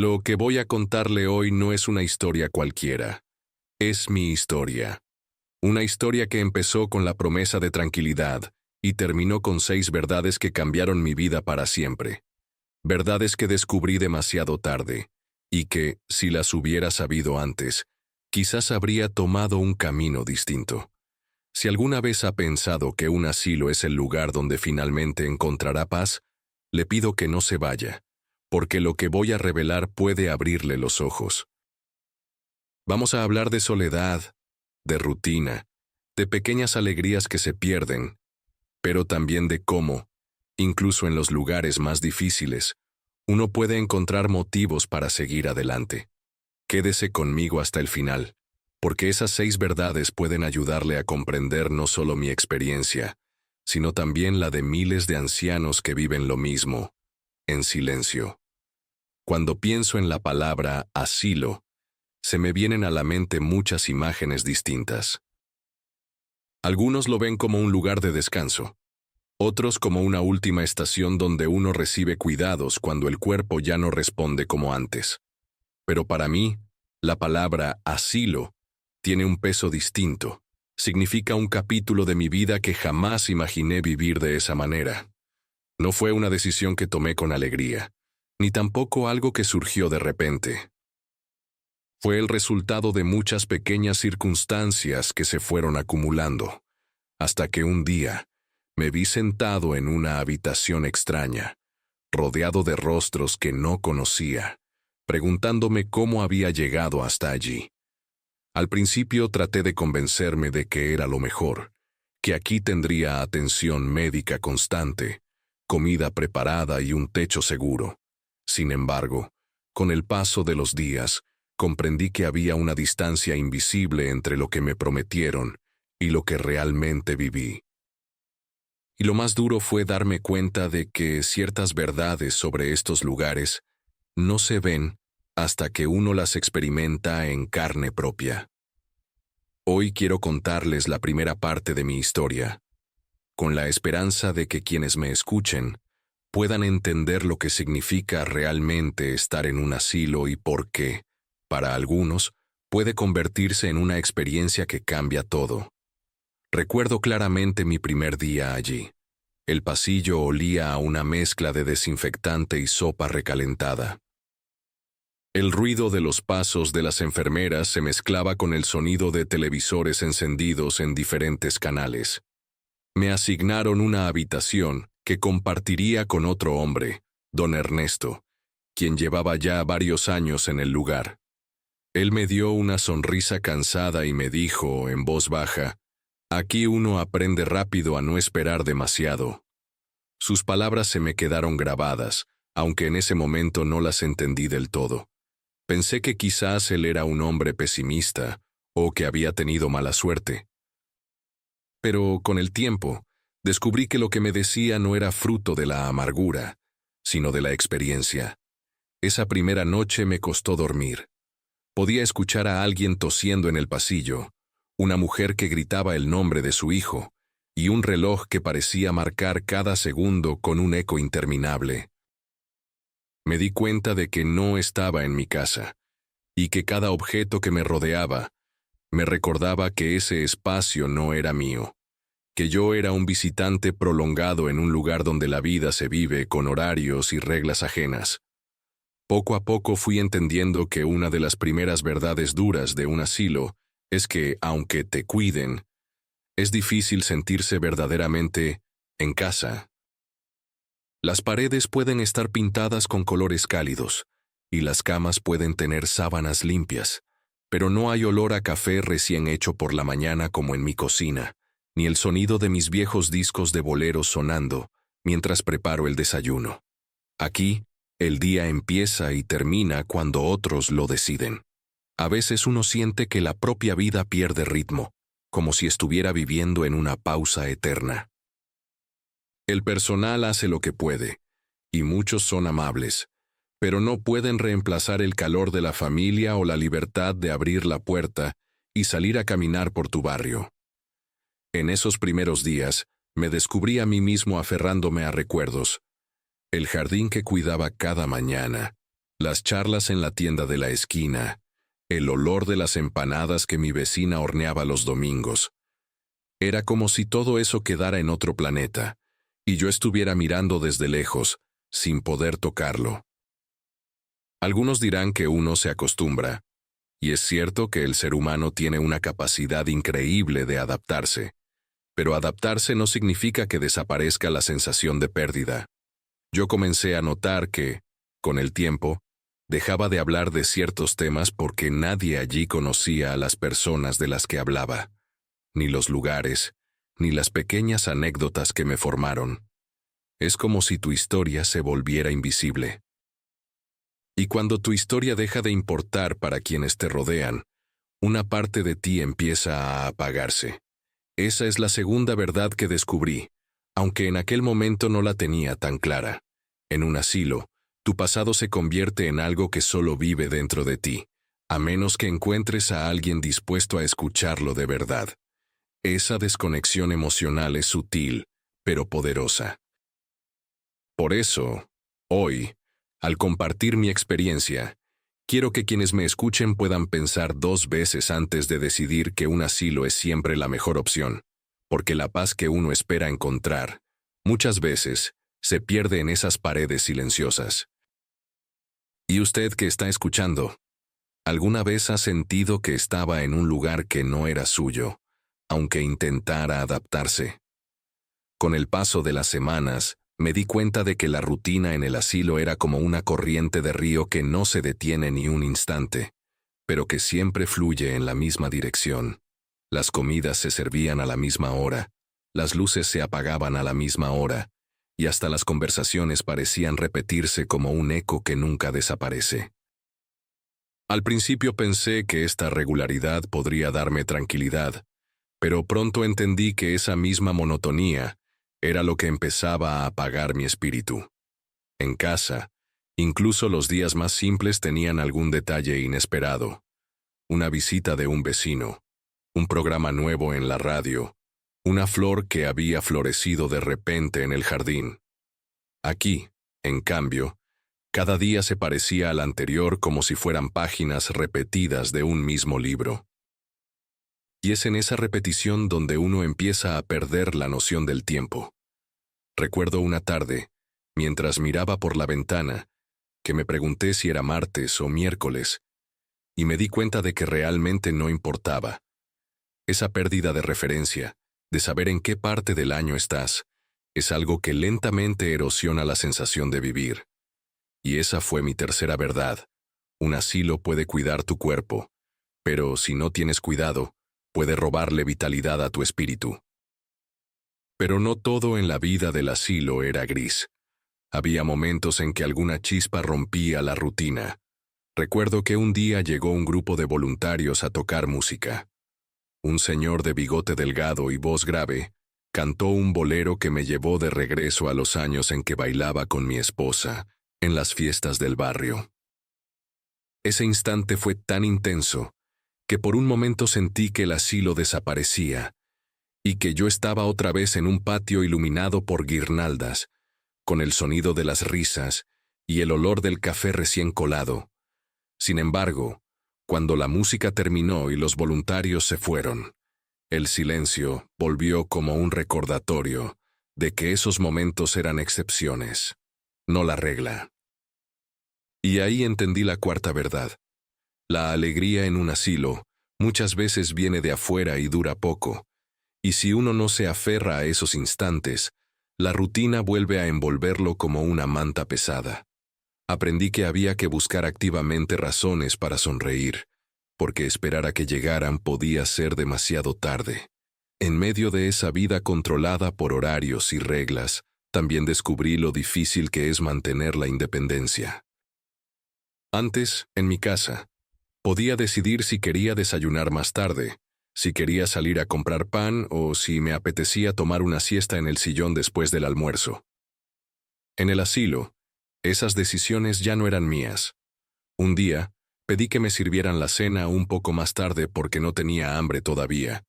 Lo que voy a contarle hoy no es una historia cualquiera. Es mi historia. Una historia que empezó con la promesa de tranquilidad y terminó con 6 verdades que cambiaron mi vida para siempre. Verdades que descubrí demasiado tarde y que, si las hubiera sabido antes, quizás habría tomado un camino distinto. Si alguna vez ha pensado que un asilo es el lugar donde finalmente encontrará paz, le pido que no se vaya, porque lo que voy a revelar puede abrirle los ojos. Vamos a hablar de soledad, de rutina, de pequeñas alegrías que se pierden, pero también de cómo, incluso en los lugares más difíciles, uno puede encontrar motivos para seguir adelante. Quédese conmigo hasta el final, porque esas 6 verdades pueden ayudarle a comprender no solo mi experiencia, sino también la de miles de ancianos que viven lo mismo, en silencio. Cuando pienso en la palabra asilo, se me vienen a la mente muchas imágenes distintas. Algunos lo ven como un lugar de descanso, otros como una última estación donde uno recibe cuidados cuando el cuerpo ya no responde como antes. Pero para mí, la palabra asilo tiene un peso distinto. Significa un capítulo de mi vida que jamás imaginé vivir de esa manera. No fue una decisión que tomé con alegría, ni tampoco algo que surgió de repente. Fue el resultado de muchas pequeñas circunstancias que se fueron acumulando, hasta que un día me vi sentado en una habitación extraña, rodeado de rostros que no conocía, preguntándome cómo había llegado hasta allí. Al principio traté de convencerme de que era lo mejor, que aquí tendría atención médica constante, comida preparada y un techo seguro. Sin embargo, con el paso de los días, comprendí que había una distancia invisible entre lo que me prometieron y lo que realmente viví. Y lo más duro fue darme cuenta de que ciertas verdades sobre estos lugares no se ven hasta que uno las experimenta en carne propia. Hoy quiero contarles la primera parte de mi historia, con la esperanza de que quienes me escuchen puedan entender lo que significa realmente estar en un asilo y por qué, para algunos, puede convertirse en una experiencia que cambia todo. Recuerdo claramente mi primer día allí. El pasillo olía a una mezcla de desinfectante y sopa recalentada. El ruido de los pasos de las enfermeras se mezclaba con el sonido de televisores encendidos en diferentes canales. Me asignaron una habitación que compartiría con otro hombre, don Ernesto, quien llevaba ya varios años en el lugar. Él me dio una sonrisa cansada y me dijo, en voz baja, «Aquí uno aprende rápido a no esperar demasiado». Sus palabras se me quedaron grabadas, aunque en ese momento no las entendí del todo. Pensé que quizás él era un hombre pesimista, o que había tenido mala suerte. Pero con el tiempo, descubrí que lo que me decía no era fruto de la amargura, sino de la experiencia. Esa primera noche me costó dormir. Podía escuchar a alguien tosiendo en el pasillo, una mujer que gritaba el nombre de su hijo, y un reloj que parecía marcar cada segundo con un eco interminable. Me di cuenta de que no estaba en mi casa, y que cada objeto que me rodeaba me recordaba que ese espacio no era mío, que yo era un visitante prolongado en un lugar donde la vida se vive con horarios y reglas ajenas. Poco a poco fui entendiendo que una de las primeras verdades duras de un asilo es que, aunque te cuiden, es difícil sentirse verdaderamente en casa. Las paredes pueden estar pintadas con colores cálidos, y las camas pueden tener sábanas limpias, pero no hay olor a café recién hecho por la mañana como en mi cocina, ni el sonido de mis viejos discos de boleros sonando mientras preparo el desayuno. Aquí, el día empieza y termina cuando otros lo deciden. A veces uno siente que la propia vida pierde ritmo, como si estuviera viviendo en una pausa eterna. El personal hace lo que puede, y muchos son amables, pero no pueden reemplazar el calor de la familia o la libertad de abrir la puerta y salir a caminar por tu barrio. En esos primeros días, me descubrí a mí mismo aferrándome a recuerdos. El jardín que cuidaba cada mañana, Las charlas en la tienda de la esquina, el olor de las empanadas que mi vecina horneaba los domingos. Era como si todo eso quedara en otro planeta, y yo estuviera mirando desde lejos, sin poder tocarlo. Algunos dirán que uno se acostumbra, y es cierto que el ser humano tiene una capacidad increíble de adaptarse, pero adaptarse no significa que desaparezca la sensación de pérdida. Yo comencé a notar que, con el tiempo, dejaba de hablar de ciertos temas porque nadie allí conocía a las personas de las que hablaba, ni los lugares, ni las pequeñas anécdotas que me formaron. Es como si tu historia se volviera invisible. Y cuando tu historia deja de importar para quienes te rodean, una parte de ti empieza a apagarse. Esa es la segunda verdad que descubrí, aunque en aquel momento no la tenía tan clara. En un asilo, tu pasado se convierte en algo que solo vive dentro de ti, a menos que encuentres a alguien dispuesto a escucharlo de verdad. Esa desconexión emocional es sutil, pero poderosa. Por eso, hoy, al compartir mi experiencia, quiero que quienes me escuchen puedan pensar 2 veces antes de decidir que un asilo es siempre la mejor opción, porque la paz que uno espera encontrar, muchas veces, se pierde en esas paredes silenciosas. ¿Y usted que está escuchando? ¿Alguna vez ha sentido que estaba en un lugar que no era suyo, aunque intentara adaptarse? Con el paso de las semanas, me di cuenta de que la rutina en el asilo era como una corriente de río que no se detiene ni un instante, pero que siempre fluye en la misma dirección. Las comidas se servían a la misma hora, las luces se apagaban a la misma hora, y hasta las conversaciones parecían repetirse como un eco que nunca desaparece. Al principio pensé que esta regularidad podría darme tranquilidad, pero pronto entendí que esa misma monotonía era lo que empezaba a apagar mi espíritu. En casa, incluso los días más simples tenían algún detalle inesperado. Una visita de un vecino, un programa nuevo en la radio, una flor que había florecido de repente en el jardín. Aquí, en cambio, cada día se parecía al anterior como si fueran páginas repetidas de un mismo libro. Y es en esa repetición donde uno empieza a perder la noción del tiempo. Recuerdo una tarde, mientras miraba por la ventana, que me pregunté si era martes o miércoles, y me di cuenta de que realmente no importaba. Esa pérdida de referencia, de saber en qué parte del año estás, es algo que lentamente erosiona la sensación de vivir. Y esa fue mi tercera verdad. Un asilo puede cuidar tu cuerpo, pero si no tienes cuidado, puede robarle vitalidad a tu espíritu. Pero no todo en la vida del asilo era gris. Había momentos en que alguna chispa rompía la rutina. Recuerdo que un día llegó un grupo de voluntarios a tocar música. Un señor de bigote delgado y voz grave cantó un bolero que me llevó de regreso a los años en que bailaba con mi esposa, en las fiestas del barrio. Ese instante fue tan intenso que por un momento sentí que el asilo desaparecía y que yo estaba otra vez en un patio iluminado por guirnaldas, con el sonido de las risas y el olor del café recién colado. Sin embargo, cuando la música terminó y los voluntarios se fueron, el silencio volvió como un recordatorio de que esos momentos eran excepciones, no la regla. Y ahí entendí la cuarta verdad. La alegría en un asilo muchas veces viene de afuera y dura poco, y si uno no se aferra a esos instantes, la rutina vuelve a envolverlo como una manta pesada. Aprendí que había que buscar activamente razones para sonreír, porque esperar a que llegaran podía ser demasiado tarde. En medio de esa vida controlada por horarios y reglas, también descubrí lo difícil que es mantener la independencia. Antes, en mi casa, podía decidir si quería desayunar más tarde, si quería salir a comprar pan o si me apetecía tomar una siesta en el sillón después del almuerzo. En el asilo, esas decisiones ya no eran mías. Un día, pedí que me sirvieran la cena un poco más tarde porque no tenía hambre todavía,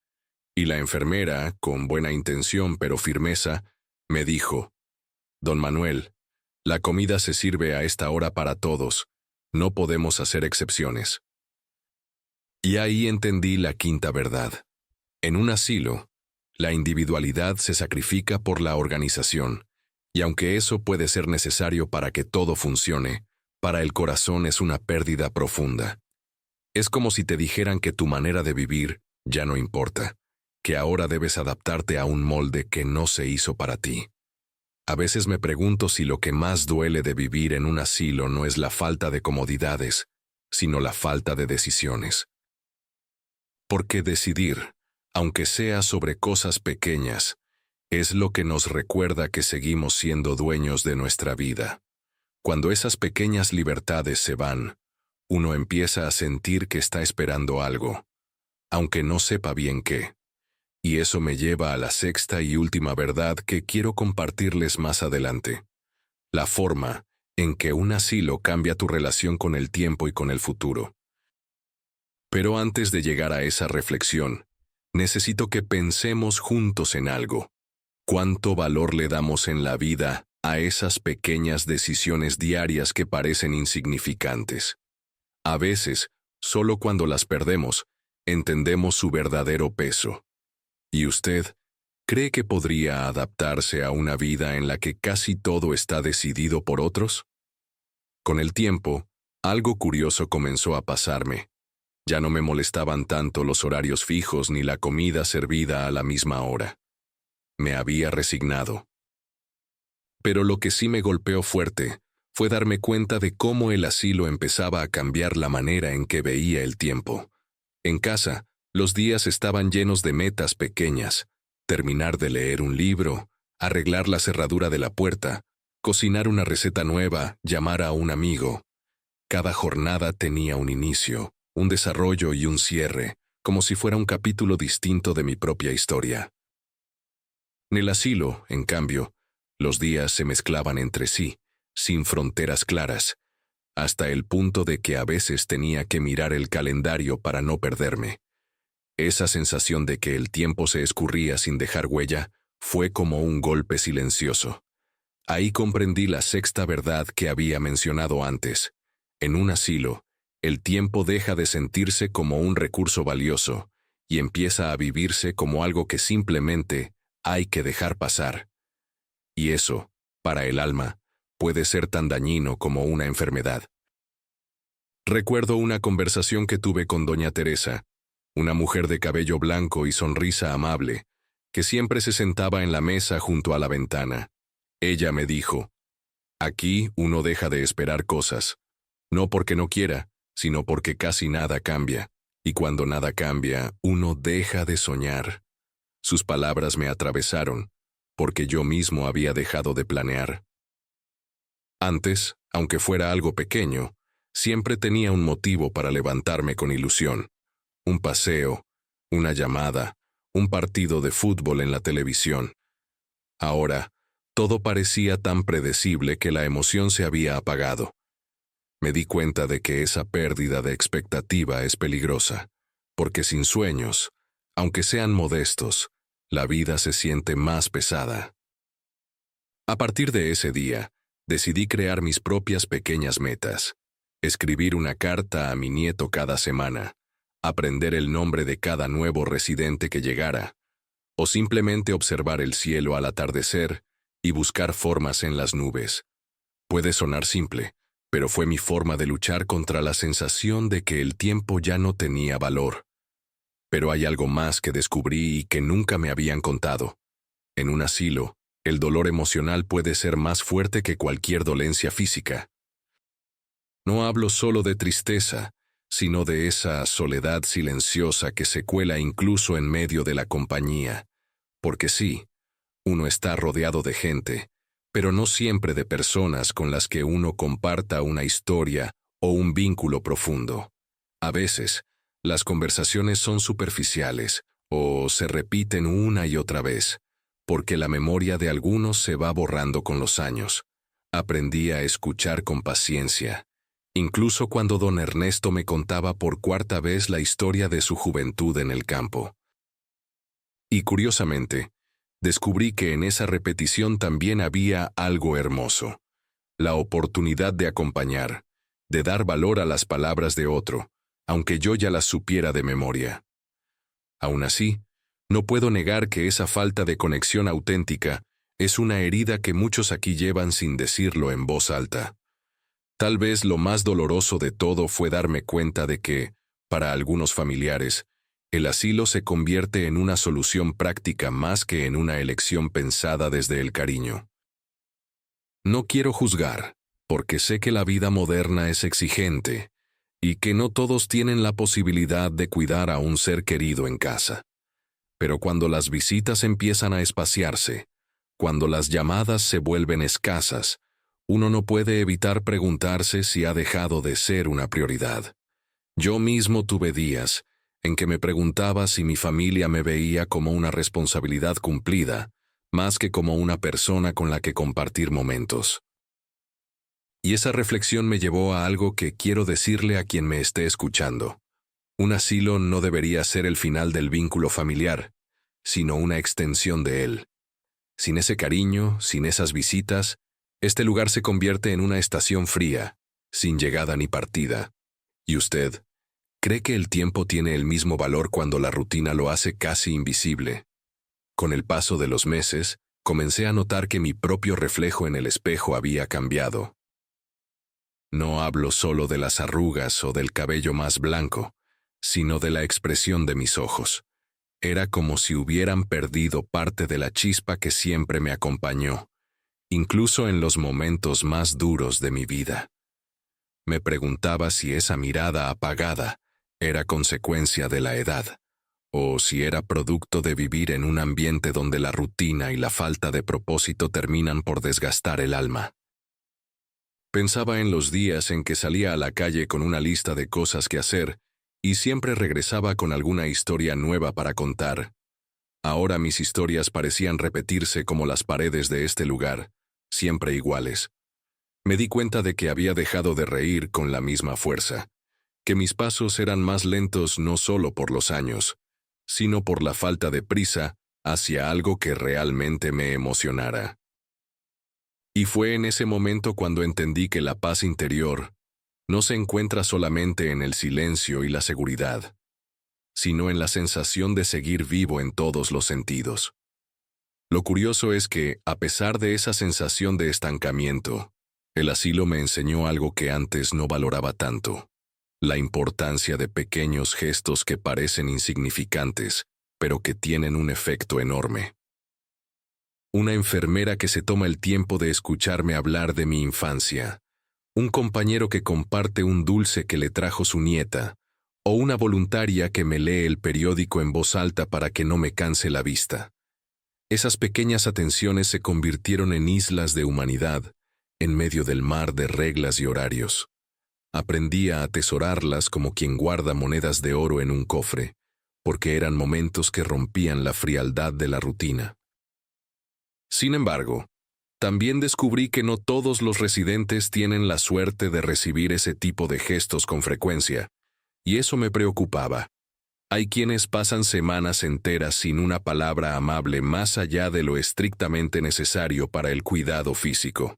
y la enfermera, con buena intención pero firmeza, me dijo: «Don Manuel, la comida se sirve a esta hora para todos, No podemos hacer excepciones. Y ahí entendí la quinta verdad. En un asilo, la individualidad se sacrifica por la organización, y aunque eso puede ser necesario para que todo funcione, para el corazón es una pérdida profunda. Es como si te dijeran que tu manera de vivir ya no importa, que ahora debes adaptarte a un molde que no se hizo para ti. A veces me pregunto si lo que más duele de vivir en un asilo no es la falta de comodidades, sino la falta de decisiones. Porque decidir, aunque sea sobre cosas pequeñas, es lo que nos recuerda que seguimos siendo dueños de nuestra vida. Cuando esas pequeñas libertades se van, uno empieza a sentir que está esperando algo, aunque no sepa bien qué. Y eso me lleva a la sexta y última verdad que quiero compartirles más adelante. La forma en que un asilo cambia tu relación con el tiempo y con el futuro. Pero antes de llegar a esa reflexión, necesito que pensemos juntos en algo. ¿Cuánto valor le damos en la vida a esas pequeñas decisiones diarias que parecen insignificantes? A veces, solo cuando las perdemos, entendemos su verdadero peso. ¿Y usted cree que podría adaptarse a una vida en la que casi todo está decidido por otros? Con el tiempo, algo curioso comenzó a pasarme. Ya no me molestaban tanto los horarios fijos ni la comida servida a la misma hora. Me había resignado. Pero lo que sí me golpeó fuerte fue darme cuenta de cómo el asilo empezaba a cambiar la manera en que veía el tiempo. En casa, los días estaban llenos de metas pequeñas: terminar de leer un libro, arreglar la cerradura de la puerta, cocinar una receta nueva, llamar a un amigo. Cada jornada tenía un inicio, un desarrollo y un cierre, como si fuera un capítulo distinto de mi propia historia. En el asilo, en cambio, los días se mezclaban entre sí, sin fronteras claras, hasta el punto de que a veces tenía que mirar el calendario para no perderme. Esa sensación de que el tiempo se escurría sin dejar huella fue como un golpe silencioso. Ahí comprendí la sexta verdad que había mencionado antes. En un asilo, el tiempo deja de sentirse como un recurso valioso y empieza a vivirse como algo que simplemente hay que dejar pasar. Y eso, para el alma, puede ser tan dañino como una enfermedad. Recuerdo una conversación que tuve con doña Teresa, una mujer de cabello blanco y sonrisa amable, que siempre se sentaba en la mesa junto a la ventana. Ella me dijo: aquí uno deja de esperar cosas, no porque no quiera, sino porque casi nada cambia, y cuando nada cambia, uno deja de soñar. Sus palabras me atravesaron, porque yo mismo había dejado de planear. Antes, aunque fuera algo pequeño, siempre tenía un motivo para levantarme con ilusión. Un paseo, una llamada, un partido de fútbol en la televisión. Ahora, todo parecía tan predecible que la emoción se había apagado. Me di cuenta de que esa pérdida de expectativa es peligrosa, porque sin sueños, aunque sean modestos, la vida se siente más pesada. A partir de ese día, decidí crear mis propias pequeñas metas: escribir una carta a mi nieto cada semana, aprender el nombre de cada nuevo residente que llegara, o simplemente observar el cielo al atardecer y buscar formas en las nubes. Puede sonar simple, pero fue mi forma de luchar contra la sensación de que el tiempo ya no tenía valor. Pero hay algo más que descubrí y que nunca me habían contado. En un asilo, el dolor emocional puede ser más fuerte que cualquier dolencia física. No hablo solo de tristeza, sino de esa soledad silenciosa que se cuela incluso en medio de la compañía. Porque sí, uno está rodeado de gente, pero no siempre de personas con las que uno comparta una historia o un vínculo profundo. A veces, las conversaciones son superficiales o se repiten una y otra vez, porque la memoria de algunos se va borrando con los años. Aprendí a escuchar con paciencia, incluso cuando don Ernesto me contaba por cuarta vez la historia de su juventud en el campo. Y curiosamente, descubrí que en esa repetición también había algo hermoso: la oportunidad de acompañar, de dar valor a las palabras de otro, aunque yo ya las supiera de memoria. Aún así, no puedo negar que esa falta de conexión auténtica es una herida que muchos aquí llevan sin decirlo en voz alta. Tal vez lo más doloroso de todo fue darme cuenta de que, para algunos familiares, el asilo se convierte en una solución práctica más que en una elección pensada desde el cariño. No quiero juzgar, porque sé que la vida moderna es exigente y que no todos tienen la posibilidad de cuidar a un ser querido en casa. Pero cuando las visitas empiezan a espaciarse, cuando las llamadas se vuelven escasas, uno no puede evitar preguntarse si ha dejado de ser una prioridad. Yo mismo tuve días en que me preguntaba si mi familia me veía como una responsabilidad cumplida, más que como una persona con la que compartir momentos. Y esa reflexión me llevó a algo que quiero decirle a quien me esté escuchando. Un asilo no debería ser el final del vínculo familiar, sino una extensión de él. Sin ese cariño, sin esas visitas, este lugar se convierte en una estación fría, sin llegada ni partida. ¿Y usted? ¿Cree que el tiempo tiene el mismo valor cuando la rutina lo hace casi invisible? Con el paso de los meses, comencé a notar que mi propio reflejo en el espejo había cambiado. No hablo solo de las arrugas o del cabello más blanco, sino de la expresión de mis ojos. Era como si hubieran perdido parte de la chispa que siempre me acompañó, incluso en los momentos más duros de mi vida. Me preguntaba si esa mirada apagada era consecuencia de la edad, o si era producto de vivir en un ambiente donde la rutina y la falta de propósito terminan por desgastar el alma. Pensaba en los días en que salía a la calle con una lista de cosas que hacer y siempre regresaba con alguna historia nueva para contar. Ahora mis historias parecían repetirse como las paredes de este lugar, siempre iguales. Me di cuenta de que había dejado de reír con la misma fuerza, que mis pasos eran más lentos no solo por los años, sino por la falta de prisa hacia algo que realmente me emocionara. Y fue en ese momento cuando entendí que la paz interior no se encuentra solamente en el silencio y la seguridad, sino en la sensación de seguir vivo en todos los sentidos. Lo curioso es que, a pesar de esa sensación de estancamiento, el asilo me enseñó algo que antes no valoraba tanto: la importancia de pequeños gestos que parecen insignificantes, pero que tienen un efecto enorme. Una enfermera que se toma el tiempo de escucharme hablar de mi infancia, un compañero que comparte un dulce que le trajo su nieta, o una voluntaria que me lee el periódico en voz alta para que no me canse la vista. Esas pequeñas atenciones se convirtieron en islas de humanidad, en medio del mar de reglas y horarios. Aprendí a atesorarlas como quien guarda monedas de oro en un cofre, porque eran momentos que rompían la frialdad de la rutina. Sin embargo, también descubrí que no todos los residentes tienen la suerte de recibir ese tipo de gestos con frecuencia, y eso me preocupaba. Hay quienes pasan semanas enteras sin una palabra amable más allá de lo estrictamente necesario para el cuidado físico.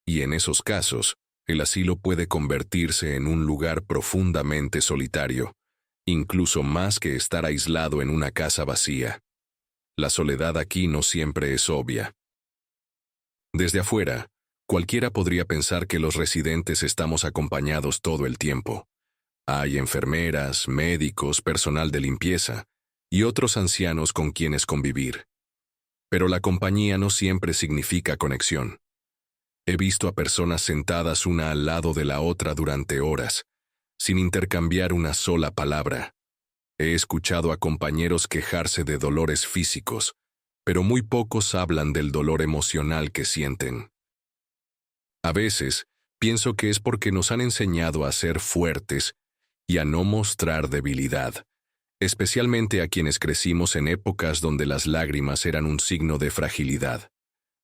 Y en esos casos, el asilo puede convertirse en un lugar profundamente solitario, incluso más que estar aislado en una casa vacía. La soledad aquí no siempre es obvia. Desde afuera, cualquiera podría pensar que los residentes estamos acompañados todo el tiempo. Hay enfermeras, médicos, personal de limpieza y otros ancianos con quienes convivir. Pero la compañía no siempre significa conexión. He visto a personas sentadas una al lado de la otra durante horas, sin intercambiar una sola palabra. He escuchado a compañeros quejarse de dolores físicos, pero muy pocos hablan del dolor emocional que sienten. A veces, pienso que es porque nos han enseñado a ser fuertes y a no mostrar debilidad, especialmente a quienes crecimos en épocas donde las lágrimas eran un signo de fragilidad.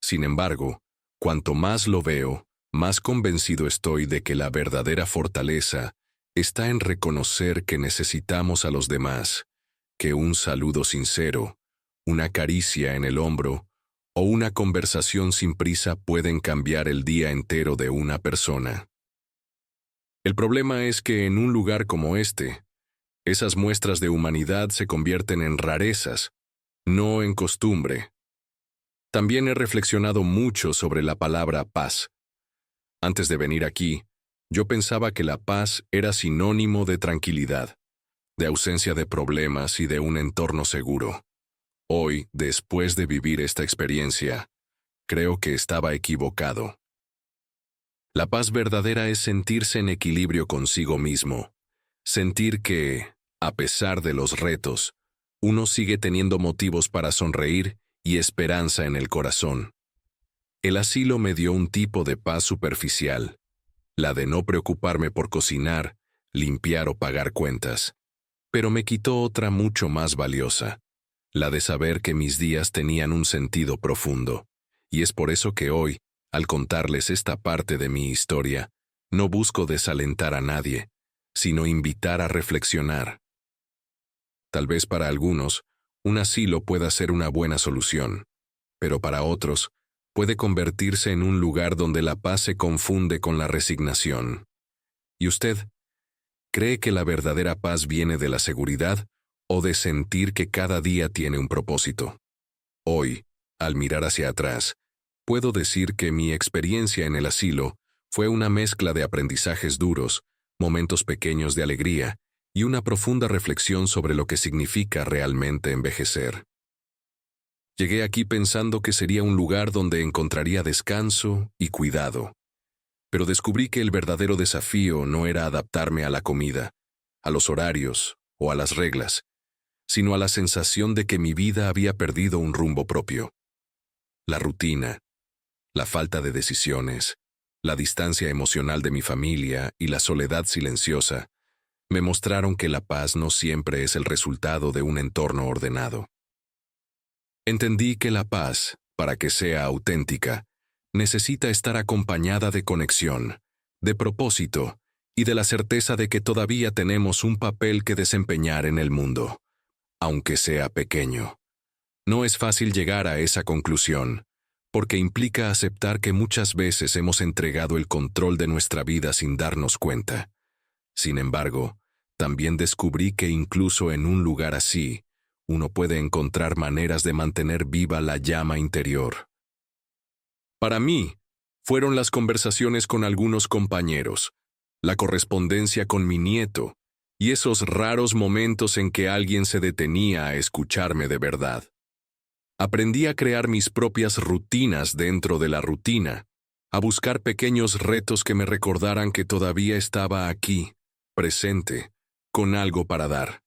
Sin embargo, cuanto más lo veo, más convencido estoy de que la verdadera fortaleza está en reconocer que necesitamos a los demás, que un saludo sincero, una caricia en el hombro o una conversación sin prisa pueden cambiar el día entero de una persona. El problema es que en un lugar como este, esas muestras de humanidad se convierten en rarezas, no en costumbre. También he reflexionado mucho sobre la palabra paz. Antes de venir aquí, yo pensaba que la paz era sinónimo de tranquilidad, de ausencia de problemas y de un entorno seguro. Hoy, después de vivir esta experiencia, creo que estaba equivocado. La paz verdadera es sentirse en equilibrio consigo mismo, sentir que, a pesar de los retos, uno sigue teniendo motivos para sonreír y esperanza en el corazón. El asilo me dio un tipo de paz superficial, la de no preocuparme por cocinar, limpiar o pagar cuentas, pero me quitó otra mucho más valiosa, la de saber que mis días tenían un sentido profundo, y es por eso que hoy, al contarles esta parte de mi historia, no busco desalentar a nadie, sino invitar a reflexionar. Tal vez para algunos, un asilo pueda ser una buena solución, pero para otros, puede convertirse en un lugar donde la paz se confunde con la resignación. ¿Y usted? ¿Cree que la verdadera paz viene de la seguridad o de sentir que cada día tiene un propósito? Hoy, al mirar hacia atrás, puedo decir que mi experiencia en el asilo fue una mezcla de aprendizajes duros, momentos pequeños de alegría y una profunda reflexión sobre lo que significa realmente envejecer. Llegué aquí pensando que sería un lugar donde encontraría descanso y cuidado, pero descubrí que el verdadero desafío no era adaptarme a la comida, a los horarios o a las reglas, sino a la sensación de que mi vida había perdido un rumbo propio. La rutina, la falta de decisiones, la distancia emocional de mi familia y la soledad silenciosa me mostraron que la paz no siempre es el resultado de un entorno ordenado. Entendí que la paz, para que sea auténtica, necesita estar acompañada de conexión, de propósito y de la certeza de que todavía tenemos un papel que desempeñar en el mundo, aunque sea pequeño. No es fácil llegar a esa conclusión, porque implica aceptar que muchas veces hemos entregado el control de nuestra vida sin darnos cuenta. Sin embargo, también descubrí que incluso en un lugar así, uno puede encontrar maneras de mantener viva la llama interior. Para mí, fueron las conversaciones con algunos compañeros, la correspondencia con mi nieto, y esos raros momentos en que alguien se detenía a escucharme de verdad. Aprendí a crear mis propias rutinas dentro de la rutina, a buscar pequeños retos que me recordaran que todavía estaba aquí, presente, con algo para dar.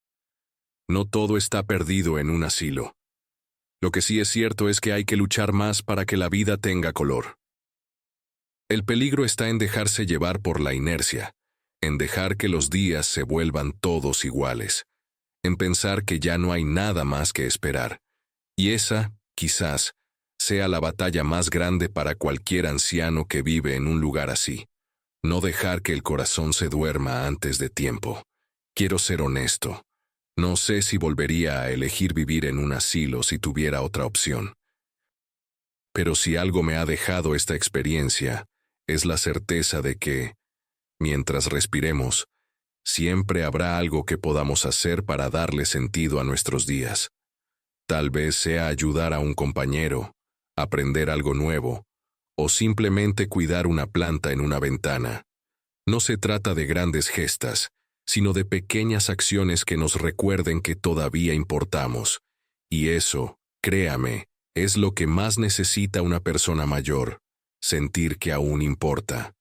No todo está perdido en un asilo. Lo que sí es cierto es que hay que luchar más para que la vida tenga color. El peligro está en dejarse llevar por la inercia, en dejar que los días se vuelvan todos iguales, en pensar que ya no hay nada más que esperar. Y esa, quizás, sea la batalla más grande para cualquier anciano que vive en un lugar así. No dejar que el corazón se duerma antes de tiempo. Quiero ser honesto. No sé si volvería a elegir vivir en un asilo si tuviera otra opción. Pero si algo me ha dejado esta experiencia, es la certeza de que, mientras respiremos, siempre habrá algo que podamos hacer para darle sentido a nuestros días. Tal vez sea ayudar a un compañero, aprender algo nuevo, o simplemente cuidar una planta en una ventana. No se trata de grandes gestas, sino de pequeñas acciones que nos recuerden que todavía importamos. Y eso, créame, es lo que más necesita una persona mayor, sentir que aún importa.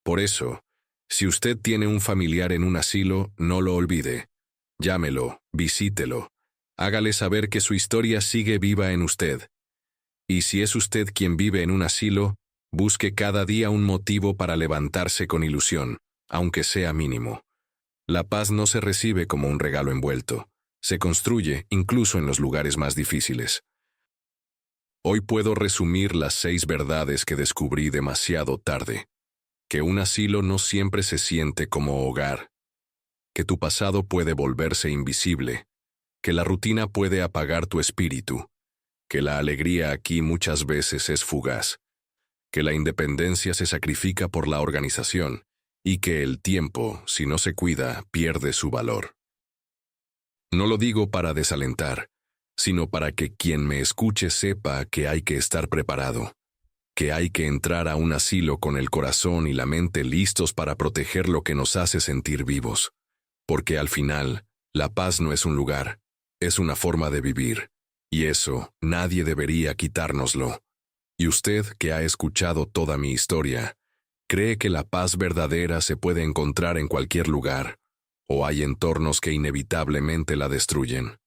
Por eso, si usted tiene un familiar en un asilo, no lo olvide. Llámelo, visítelo. Hágale saber que su historia sigue viva en usted. Y si es usted quien vive en un asilo, busque cada día un motivo para levantarse con ilusión, aunque sea mínimo. La paz no se recibe como un regalo envuelto, se construye incluso en los lugares más difíciles. Hoy puedo resumir las 6 verdades que descubrí demasiado tarde. Que un asilo no siempre se siente como hogar. Que tu pasado puede volverse invisible. Que la rutina puede apagar tu espíritu, que la alegría aquí muchas veces es fugaz, que la independencia se sacrifica por la organización y que el tiempo, si no se cuida, pierde su valor. No lo digo para desalentar, sino para que quien me escuche sepa que hay que estar preparado, que hay que entrar a un asilo con el corazón y la mente listos para proteger lo que nos hace sentir vivos, porque al final, la paz no es un lugar, es una forma de vivir, y eso nadie debería quitárnoslo. Y usted, que ha escuchado toda mi historia, ¿cree que la paz verdadera se puede encontrar en cualquier lugar, o hay entornos que inevitablemente la destruyen?